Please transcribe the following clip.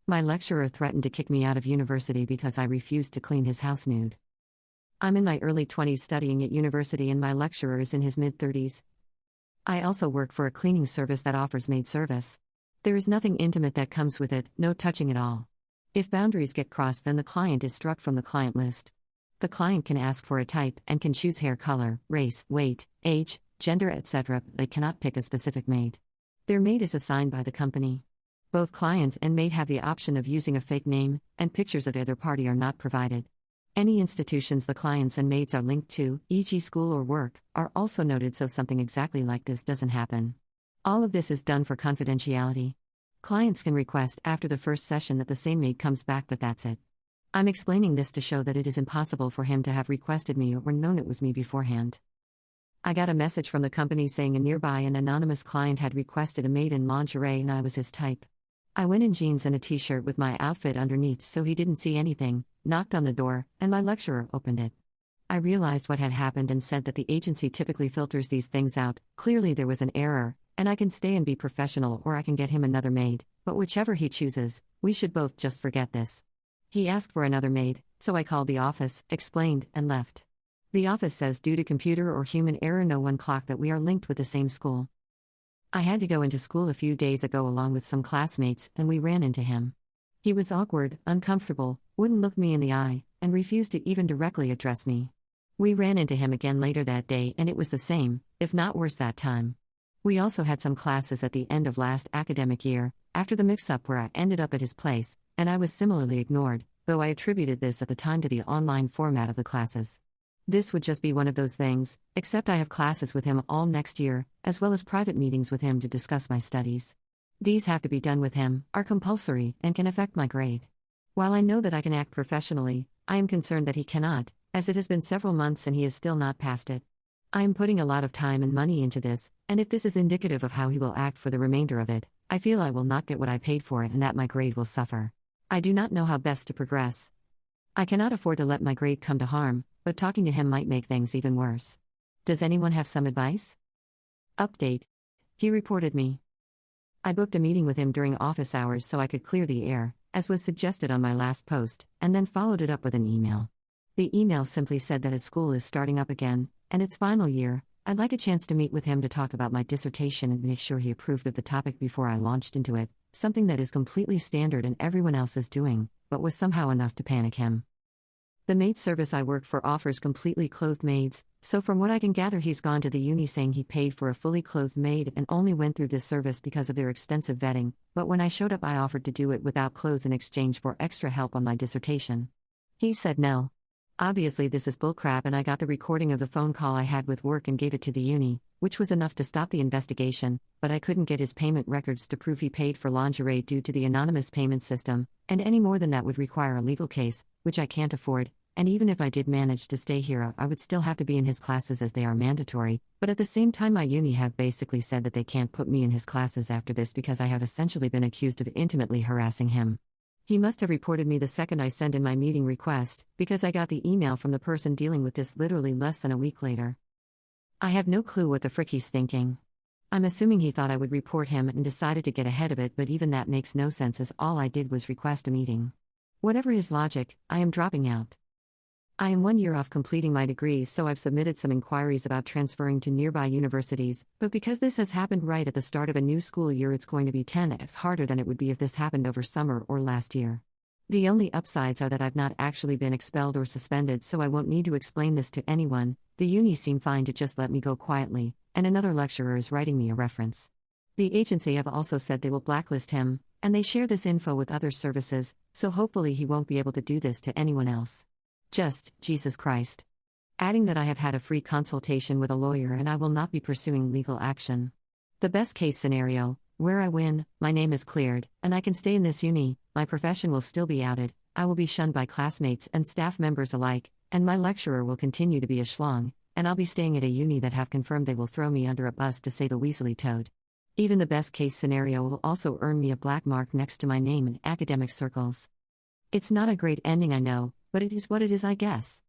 My lecturer threatened to kick me out of university because I refused to clean his house nude. I'm in my early 20s studying at university and my lecturer is in his mid-30s. I also work for a cleaning service that offers maid service. There is nothing intimate that comes with it, no touching at all. If boundaries get crossed, then the client is struck from the client list. The client can ask for a type and can choose hair color, race, weight, age, gender, etc. They cannot pick a specific maid. Their maid is assigned by the company. Both client and maid have the option of using a fake name, and pictures of either party are not provided. Any institutions the clients and maids are linked to, e.g. school or work, are also noted so something exactly like this doesn't happen. All of this is done for confidentiality. Clients can request after the first session that the same maid comes back, but that's it. I'm explaining this to show that it is impossible for him to have requested me or known it was me beforehand. I got a message from the company saying a nearby and anonymous client had requested a maid in lingerie and I was his type. I went in jeans and a t-shirt with my outfit underneath so he didn't see anything, knocked on the door, and my lecturer opened it. I realized what had happened and said that the agency typically filters these things out. Clearly there was an error, and I can stay and be professional or I can get him another maid, but whichever he chooses, we should both just forget this. He asked for another maid, so I called the office, explained, and left. The office says due to computer or human error no one clocked that we are linked with the same school. I had to go into school a few days ago along with some classmates and we ran into him. He was awkward, uncomfortable, wouldn't look me in the eye, and refused to even directly address me. We ran into him again later that day and it was the same, if not worse that time. We also had some classes at the end of last academic year, after the mix-up where I ended up at his place, and I was similarly ignored, though I attributed this at the time to the online format of the classes. This would just be one of those things, except I have classes with him all next year, as well as private meetings with him to discuss my studies. These have to be done with him, are compulsory, and can affect my grade. While I know that I can act professionally, I am concerned that he cannot, as it has been several months and he has still not passed it. I am putting a lot of time and money into this, and if this is indicative of how he will act for the remainder of it, I feel I will not get what I paid for it and that my grade will suffer. I do not know how best to progress. I cannot afford to let my grade come to harm, but talking to him might make things even worse. Does anyone have some advice? Update. He reported me. I booked a meeting with him during office hours so I could clear the air, as was suggested on my last post, and then followed it up with an email. The email simply said that his school is starting up again, and its final year. I'd like a chance to meet with him to talk about my dissertation and make sure he approved of the topic before I launched into it, something that is completely standard and everyone else is doing, but was somehow enough to panic him. The maid service I work for offers completely clothed maids, so from what I can gather he's gone to the uni saying he paid for a fully clothed maid and only went through this service because of their extensive vetting, but when I showed up I offered to do it without clothes in exchange for extra help on my dissertation. He said no. Obviously this is bullcrap and I got the recording of the phone call I had with work and gave it to the uni, which was enough to stop the investigation, but I couldn't get his payment records to prove he paid for lingerie due to the anonymous payment system, and any more than that would require a legal case, which I can't afford, and even if I did manage to stay here I would still have to be in his classes as they are mandatory, but at the same time my uni have basically said that they can't put me in his classes after this because I have essentially been accused of intimately harassing him. He must have reported me the second I sent in my meeting request, because I got the email from the person dealing with this literally less than a week later. I have no clue what the frick he's thinking. I'm assuming he thought I would report him and decided to get ahead of it, but even that makes no sense as all I did was request a meeting. Whatever his logic, I am dropping out. I am 1 year off completing my degree, so I've submitted some inquiries about transferring to nearby universities, but because this has happened right at the start of a new school year it's going to be 10x harder than it would be if this happened over summer or last year. The only upsides are that I've not actually been expelled or suspended, so I won't need to explain this to anyone. The uni seem fine to just let me go quietly, and another lecturer is writing me a reference. The agency have also said they will blacklist him, and they share this info with other services, so hopefully he won't be able to do this to anyone else. Just, Jesus Christ. Adding that I have had a free consultation with a lawyer and I will not be pursuing legal action. The best case scenario, where I win, my name is cleared, and I can stay in this uni, my profession will still be outed, I will be shunned by classmates and staff members alike, and my lecturer will continue to be a schlong, and I'll be staying at a uni that have confirmed they will throw me under a bus to say the weaselly toad. Even the best case scenario will also earn me a black mark next to my name in academic circles. It's not a great ending I know, but it is what it is I guess.